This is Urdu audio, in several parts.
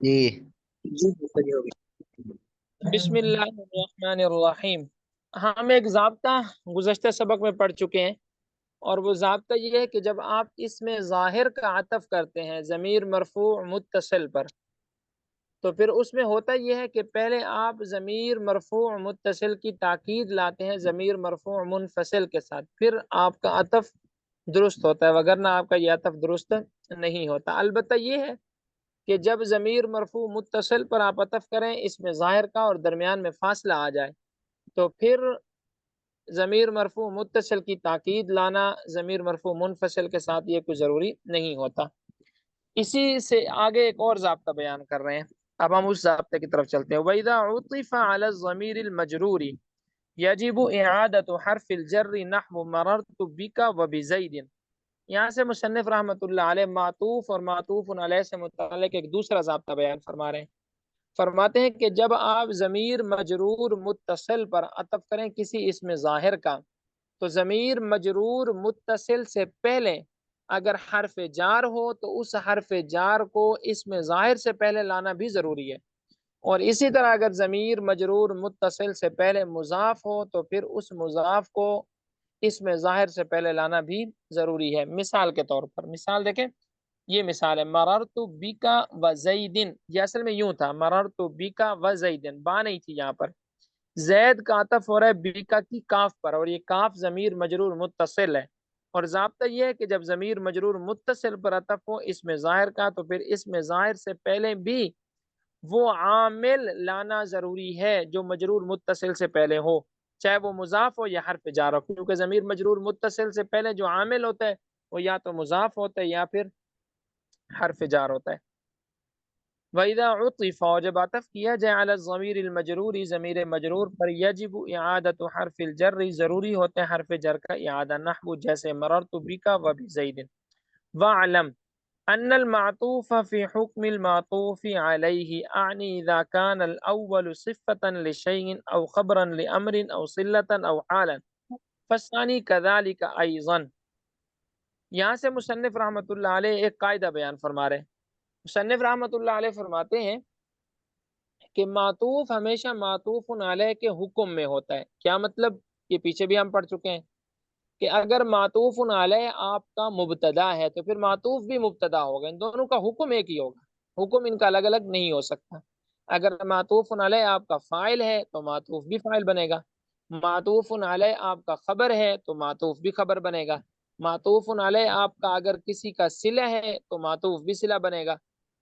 جی جی صحیح ہوگی۔ بسم اللہ الرحمن الرحیم۔ ہم ایک ضابطہ گزشتہ سبق میں پڑھ چکے ہیں، اور وہ ضابطہ یہ ہے کہ جب آپ اس میں ظاہر کا عطف کرتے ہیں ضمیر مرفوع متصل پر، تو پھر اس میں ہوتا یہ ہے کہ پہلے آپ ضمیر مرفوع متصل کی تاکید لاتے ہیں ضمیر مرفوع منفصل کے ساتھ، پھر آپ کا عطف درست ہوتا ہے، وگرنہ آپ کا یہ عطف درست نہیں ہوتا۔ البتہ یہ ہے کہ جب ضمیر مرفوع متصل پر آپ عطف کریں، اس میں ظاہر کا اور درمیان میں فاصلہ آ جائے، تو پھر ضمیر مرفوع متصل کی تاکید لانا ضمیر مرفوع منفصل کے ساتھ یہ کوئی ضروری نہیں ہوتا۔ اسی سے آگے ایک اور ضابطہ بیان کر رہے ہیں، اب ہم اس ضابطے کی طرف چلتے ہیں۔ وَإِذَا عُطِفَ عَلَى الضَّمِيرِ الْمَجْرُورِ يَجِبُ إِعَادَةُ حَرْفِ الْجَرِّ نَحْوُ مَرَرْتُ بِكَ وَبِزَيْدٍ۔ یہاں سے مصنف رحمۃ اللہ علیہ معطوف اور معطوف علیہ سے متعلق ایک دوسرا ضابطہ بیان فرما رہے ہیں۔ فرماتے ہیں کہ جب آپ ضمیر مجرور متصل پر عطف کریں کسی اسم ظاہر کا، تو ضمیر مجرور متصل سے پہلے اگر حرف جار ہو تو اس حرف جار کو اسم ظاہر سے پہلے لانا بھی ضروری ہے، اور اسی طرح اگر ضمیر مجرور متصل سے پہلے مضاف ہو تو پھر اس مضاف کو اسم ظاہر سے پہلے لانا بھی ضروری ہے۔ مثال کے طور پر، مثال دیکھیں، یہ مثال ہے مررت بکا و زیدن، یہ اصل میں یوں تھا مررت بکا و زیدن، با نہیں تھی یہاں پر، زید کا عطف ہو رہا ہے بیکا کی کاف پر، اور یہ کاف ضمیر مجرور متصل ہے، اور ضابطہ یہ ہے کہ جب ضمیر مجرور متصل پر عطف ہو اسم ظاہر کا، تو پھر اسم ظاہر سے پہلے بھی وہ عامل لانا ضروری ہے جو مجرور متصل سے پہلے ہو، چاہے وہ مضاف ہو یا حرف جار ہو، کیونکہ ضمیر مجرور متصل سے پہلے جو عامل ہوتا ہے وہ یا تو مضاف ہوتا ہے یا پھر حرف جار ہوتا ہے۔ وَإِذَا عُطِفَ، اور جب عطف کیا جائے علی الضمیر المجرور ضمیر مجرور پر، یجب اعادت حرف الجر، ضروری ہوتے ہیں حرف جر کا اعادہ، نحو جیسے مررت بک و بزید۔ وَاعْلَمْ أن المعطوف في حكم المعطوف عليه أعني إذا كان الأول صفة لشيء أو خبرا لأمر أو صلة أو حالا فالثاني كذلك أيضا۔ یہاں سے مصنف رحمۃ اللہ علیہ ایک قاعدہ بیان فرما رہے ہیں۔ مصنف رحمۃ اللہ علیہ فرماتے ہیں کہ معطوف ہمیشہ معطوف علیہ کے حکم میں ہوتا ہے۔ کیا مطلب؟ یہ پیچھے بھی ہم پڑھ چکے ہیں کہ اگر معطوف علیہ آپ کا مبتدا ہے تو پھر معطوف بھی مبتدا ہوگا، ان دونوں کا حکم ایک ہی ہوگا، حکم ان کا الگ الگ نہیں ہو سکتا۔ اگر معطوف علیہ آپ کا فاعل ہے تو معطوف بھی فاعل بنے گا، معطوف علیہ آپ کا خبر ہے تو معطوف بھی خبر بنے گا، معطوف علیہ آپ کا اگر کسی کا صلہ ہے تو معطوف بھی صلہ بنے گا،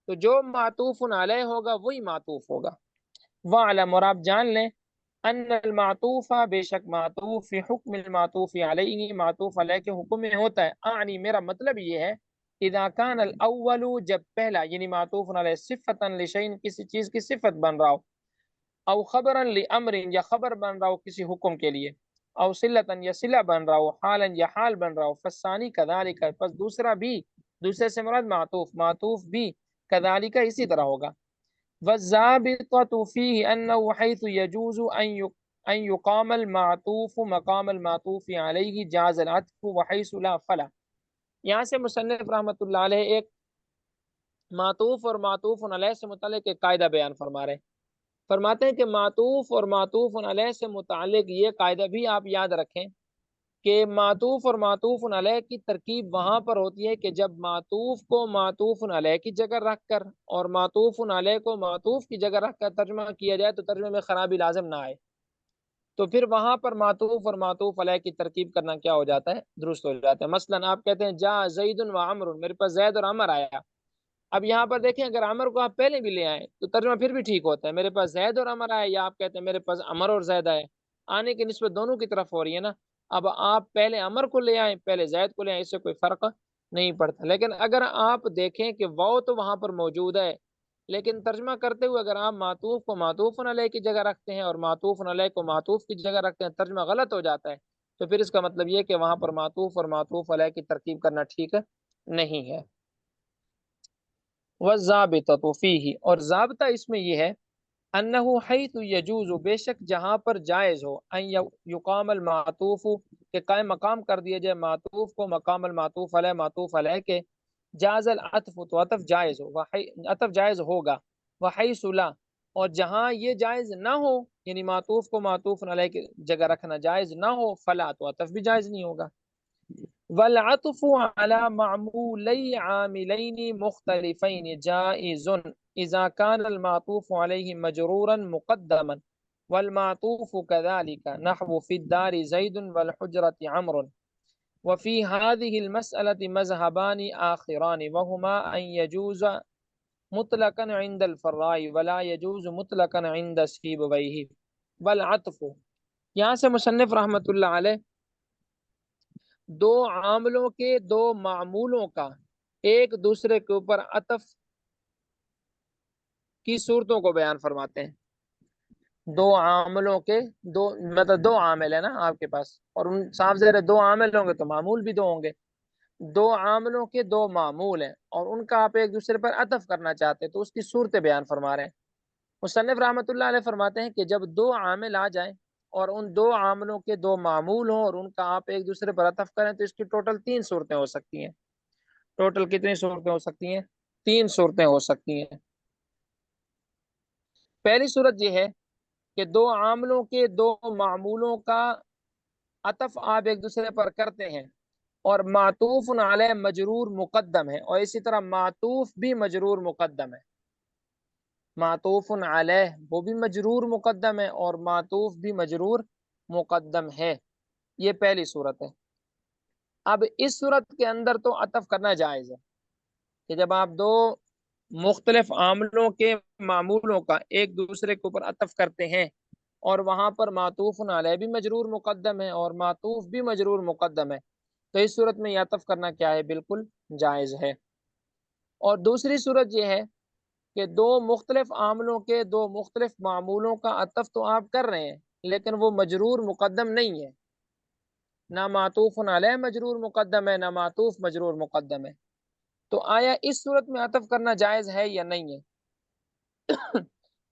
تو جو معطوف علیہ ہوگا وہی معطوف ہوگا۔ وَاعْلَمْ، اور آپ جان لیں، ان المعطوف، بے شک معطوف فی حکم المعطوف علیہ، معطوف علیہ کے حکم میں ہوتا ہے، اعنی میرا مطلب یہ ہے، اذا کان الاول، جب پہلا یعنی معطوف علیہ صفتا لشیء، کسی چیز کی صفت بن رہا ہو، او خبرا لامر، یا خبر بن رہا ہو کسی حکم کے لیے، او صلتا، یا صلہ بن رہا ہو، حالا یا حال بن رہا ہو، فالثانی کذالک، پس دوسرا بھی، دوسرے سے مراد معطوف، معطوف بھی کذالک اسی طرح ہوگا۔ والضابطة فيه أنه حيث يجوز أن يقام المعطوف مقام المعطوف عليه جاز العطف وحيث لا فلا۔ یہاں سے مصنف رحمۃ اللہ علیہ ایک معطوف اور معطوف علیہ سے متعلق ایک قاعدہ بیان فرما رہے ہیں۔ فرماتے ہیں کہ معطوف اور معطوف علیہ سے متعلق یہ قاعدہ بھی آپ یاد رکھیں کہ معطوف اور معطوف علیہ کی ترکیب وہاں پر ہوتی ہے کہ جب معطوف کو معطوف علیہ کی جگہ رکھ کر اور معطوف علیہ کو معطوف کی جگہ رکھ کر ترجمہ کیا جائے تو ترجمے میں خرابی لازم نہ آئے، تو پھر وہاں پر معطوف اور معطوف علیہ کی ترکیب کرنا کیا ہو جاتا ہے؟ درست ہو جاتا ہے۔ مثلا آپ کہتے ہیں جا زید و عمر، میرے پاس زید اور عمر آیا، اب یہاں پر دیکھیں اگر عمر کو آپ پہلے بھی لے آئیں تو ترجمہ پھر بھی ٹھیک ہوتا ہے، میرے پاس زید اور عمر آئے، یا آپ کہتے ہیں میرے پاس عمر اور زید آئے، آنے کی نسبت دونوں کی طرف ہو رہی ہے نا۔ اب آپ پہلے عمر کو لے آئیں پہلے زید کو لے آئیں، اس سے کوئی فرق نہیں پڑتا، لیکن اگر آپ دیکھیں کہ واو تو وہاں پر موجود ہے، لیکن ترجمہ کرتے ہوئے اگر آپ معطوف کو معطوف علیہ کی جگہ رکھتے ہیں اور معطوف علیہ کو معطوف کی جگہ رکھتے ہیں، ترجمہ غلط ہو جاتا ہے، تو پھر اس کا مطلب یہ کہ وہاں پر معطوف اور معطوف علیہ کی ترکیب کرنا ٹھیک نہیں ہے۔ والضابطۃ فیہ، اور ضابطہ اس میں یہ ہے، انہ حیث یجوز، بے شک جہاں پر جائز ہو، ان یقام المعطوف، کہ قائم مقام کر دیا جائے معطوف کو مقام المعطوف علیہ، معطوف علیہ کے، جاز العطف، تو عطف جائز ہو، عطف جائز ہوگا، وحیث لا، اور جہاں یہ جائز نہ ہو، یعنی معطوف کو معطوف علیہ کی جگہ رکھنا جائز نہ ہو، فلا، تو عطف بھی جائز نہیں ہوگا۔ والعطف على معمولي عاملين مختلفين جائز اذا كان المعطوف عليه مجرورا مقدما والمعطوف كذلك، نحو في الدار زيد والحجرة عمرو. وفي هذه المسألة مذهبان آخران، وهما أن يجوز مطلقا عند الفراء ولا يجوز مطلقا عند سيبويه والعطف۔ یہاں سے مصنف رحمۃ اللہ علیہ دو عاملوں کے دو معمولوں کا ایک دوسرے کے اوپر عطف کی صورتوں کو بیان فرماتے ہیں۔ دو عاملوں کے دو، مطلب دو عامل ہے نا آپ کے پاس، اور ان صاف ظاہر ہے دو عامل ہوں گے تو معمول بھی دو ہوں گے۔ دو عاملوں کے دو معمول ہیں اور ان کا آپ ایک دوسرے پر عطف کرنا چاہتے ہیں تو اس کی صورتیں بیان فرما رہے ہیں۔ مصنف رحمۃ اللہ علیہ فرماتے ہیں کہ جب دو عامل آ جائیں اور ان دو عاملوں کے دو معمول ہوں اور ان کا آپ ایک دوسرے پر عطف کریں تو اس کی ٹوٹل تین صورتیں ہو سکتی ہیں۔ ٹوٹل کتنی صورتیں ہو سکتی ہیں؟ تین صورتیں ہو سکتی ہیں۔ پہلی صورت یہ ہے کہ دو عاملوں کے دو معمولوں کا عطف آپ ایک دوسرے پر کرتے ہیں اور معطوف علیہ مجرور مقدم ہے، اور اسی طرح معطوف بھی مجرور مقدم ہے۔ معطوف علیہ وہ بھی مجرور مقدم ہے اور معطوف بھی مجرور مقدم ہے۔ یہ پہلی صورت ہے۔ اب اس صورت کے اندر تو عطف کرنا جائز ہے کہ جب آپ دو مختلف عاملوں کے معمولوں کا ایک دوسرے کے اوپر عطف کرتے ہیں اور وہاں پر معطوف علیہ بھی مجرور مقدم ہے اور معطوف بھی مجرور مقدم ہے، تو اس صورت میں یہ عطف کرنا کیا ہے؟ بالکل جائز ہے۔ اور دوسری صورت یہ ہے کہ دو مختلف عاملوں کے دو مختلف معمولوں کا عطف تو آپ کر رہے ہیں لیکن وہ مجرور مقدم نہیں ہے، نہ معطوف علیہ مجرور مقدم ہے نہ معطوف مجرور مقدم ہے، تو آیا اس صورت میں عطف کرنا جائز ہے یا نہیں ہے؟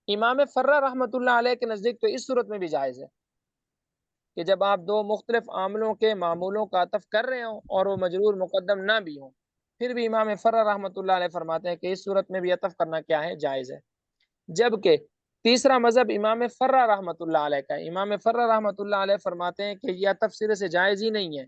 امام فرہ رحمۃ اللہ علیہ کے نزدیک تو اس صورت میں بھی جائز ہے کہ جب آپ دو مختلف عاملوں کے معمولوں کا عطف کر رہے ہوں اور وہ مجرور مقدم نہ بھی ہوں، پھر بھی امام فرہ رحمۃ اللہ علیہ فرماتے ہیں کہ اس صورت میں بھی عطف کرنا کیا ہے؟ جائز ہے۔ جبکہ تیسرا مذہب امام فرہ رحمۃ اللہ علیہ کا ہے۔ امام فرہ رحمۃ اللہ علیہ فرماتے ہیں کہ یہ عطف سرے سے جائز ہی نہیں ہے۔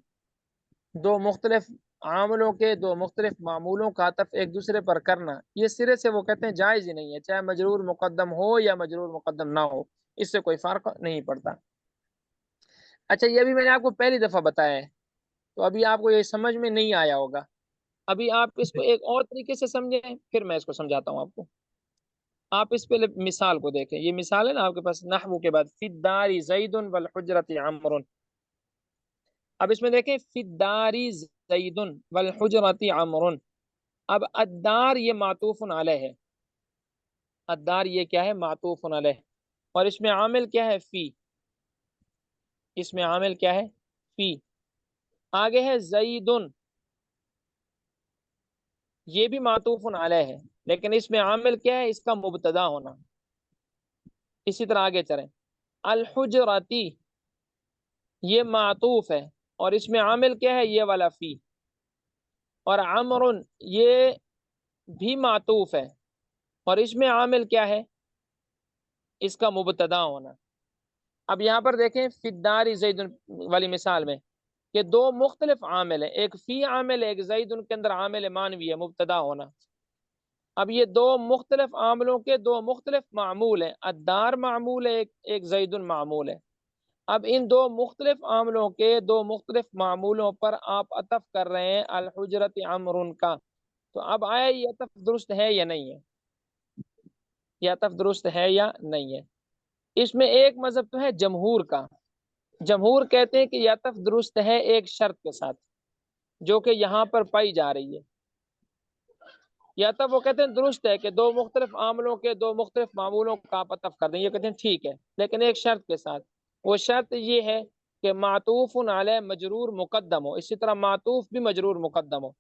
دو مختلف عاملوں کے دو مختلف معمولوں کا عطف ایک دوسرے پر کرنا یہ سرے سے وہ کہتے ہیں جائز ہی نہیں ہے، چاہے مجرور مقدم ہو یا مجرور مقدم نہ ہو، اس سے کوئی فرق نہیں پڑتا۔ اچھا، یہ بھی میں نے آپ کو پہلی دفعہ بتایا ہے تو ابھی آپ کو یہ سمجھ میں نہیں آیا ہوگا، ابھی آپ اس کو ایک اور طریقے سے سمجھیں پھر میں اس کو سمجھاتا ہوں آپ کو۔ آپ اس پہ مثال کو دیکھیں، یہ مثال ہے نا آپ کے پاس نحو کے بعد فی الدار زید والحجرۃ عمرو۔ اب اس میں دیکھیں فی الدار زید والحجرۃ عمرو۔ اب الدار یہ معطوف علیہ ہے، الدار یہ کیا ہے؟ معطوف علیہ، اور اس میں عامل کیا ہے؟ فی۔ اس میں عامل کیا ہے؟ فی۔ آگے ہے زید، یہ بھی معطوف علیہ ہے لیکن اس میں عامل کیا ہے؟ اس کا مبتدا ہونا۔ اسی طرح آگے چلیں، الحجرتی یہ معطوف ہے اور اس میں عامل کیا ہے؟ یہ والا فی۔ اور عمر یہ بھی معطوف ہے اور اس میں عامل کیا ہے؟ اس کا مبتدا ہونا۔ اب یہاں پر دیکھیں فی الدار زید والی مثال میں کہ دو مختلف عامل ہیں، ایک فی عامل ہے، ایک زید کے اندر عامل مانوی ہے، مبتدا ہونا۔ اب یہ دو مختلف عاملوں کے دو مختلف معمول ہیں، الدار معمول ہے، ایک زید معمول ہے۔ اب ان دو مختلف عاملوں کے دو مختلف معمولوں پر آپ عطف کر رہے ہیں الحجرت عمر کا، تو اب آیا یہ عطف درست ہے یا نہیں ہے؟ یہ عطف درست ہے یا نہیں ہے؟ اس میں ایک مذہب تو ہے جمہور کا، جمہور کہتے ہیں کہ یہ عطف درست ہے ایک شرط کے ساتھ جو کہ یہاں پر پائی جا رہی ہے۔ یہ عطف وہ کہتے ہیں درست ہے کہ دو مختلف عاملوں کے دو مختلف معمولوں کا آپ عطف کر دیں، یہ کہتے ہیں ٹھیک ہے لیکن ایک شرط کے ساتھ، وہ شرط یہ ہے کہ معطوف علیہ مجرور مقدم ہو، اسی طرح معطوف بھی مجرور مقدم ہو۔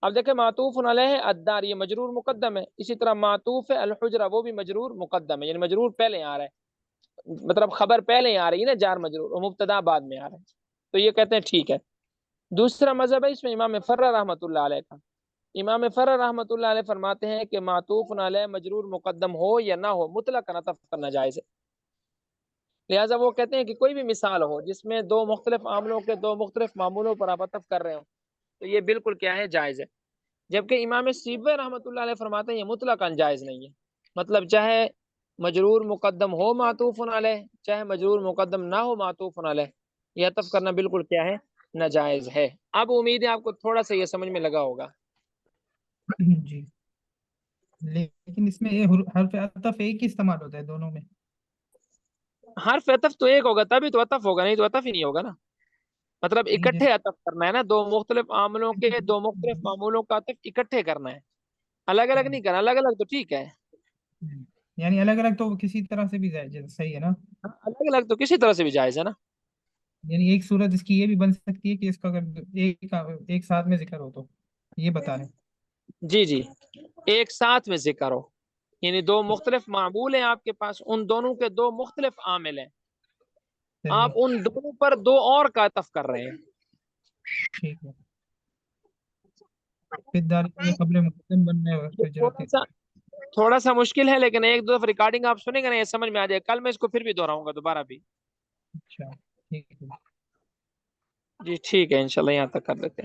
اب دیکھیں معطوف علیہ الدار یہ مجرور مقدم ہے، اسی طرح معطوف الحجرہ وہ بھی مجرور مقدم ہے، یعنی مجرور پہلے آ رہا ہے، مطلب خبر پہلے آ رہی ہے نا، جار مجرور، اور مبتدا بعد میں آ رہا ہے، تو یہ کہتے ہیں ٹھیک ہے۔ دوسرا مذہب ہے اس میں امام فرہ رحمۃ اللہ علیہ کا، امام فرر رحمۃ اللہ علیہ فرماتے ہیں کہ معطوف علیہ مجرور مقدم ہو یا نہ ہو مطلق عطف کرنا جائز ہے. لہٰذا وہ کہتے ہیں کہ کوئی بھی مثال ہو جس میں دو مختلف عاملوں کے دو مختلف معمولوں پر آپ عطف کر رہے ہو تو یہ بالکل کیا ہے، جائز ہے. جبکہ امام سیبوی رحمۃ اللہ علیہ فرماتے ہیں یہ مطلق جائز نہیں ہے. مطلب چاہے مجرور مقدم ہو معطوف علیہ، چاہے مجرور مقدم نہ ہو معطوف علیہ، یہ عطف کرنا بالکل کیا ہے، ناجائز ہے. اب امید ہے آپ کو تھوڑا سا یہ سمجھ میں لگا ہوگا. جی، لیکن اس میں یہ حرف عطف ایک ہی استعمال ہوتا ہے دونوں میں. حرف عطف تو ایک ہوگا تبھی تو عطف ہوگا، نہیں تو عطف ہی نہیں ہوگا نا. مطلب نہیں اکٹھے جیسے عطف کرنا ہے نا، دو مختلف عاملوں کے دو مختلف معمولوں کا عطف اکٹھے کرنا ہے، الگ الگ نہیں کرنا. الگ الگ تو ٹھیک ہے، یعنی الگ الگ تو کسی طرح سے بھی صحیح ہے نا. الگ الگ تو کسی طرح سے بھی جائز ہے نا. یعنی ایک صورت اس کی یہ بھی بن سکتی ہے کہ اس کا اگر ایک ساتھ میں ذکر ہو تو یہ بتا رہے ہیں. جی جی، ایک ساتھ میں ذکر ہو، یعنی دو مختلف معمول ہیں آپ کے پاس، ان دونوں کے دو مختلف عامل ہیں، چلیے آپ ان دونوں پر دو اور کا عطف کر رہے ہیں. ٹھیک ہے. پھر دال قبل مقدم بننا ہے پھر تھوڑا جاتے. سا تھوڑا سا مشکل ہے، لیکن ایک دو دفعہ ریکارڈنگ آپ سنیں گے نا یہ سمجھ میں آ جائے. کل میں اس کو پھر بھی دہراؤں گا دوبارہ بھی. اچھا ٹھیک ہے. جی ٹھیک ہے، انشاءاللہ یہاں تک کر لیتے ہیں.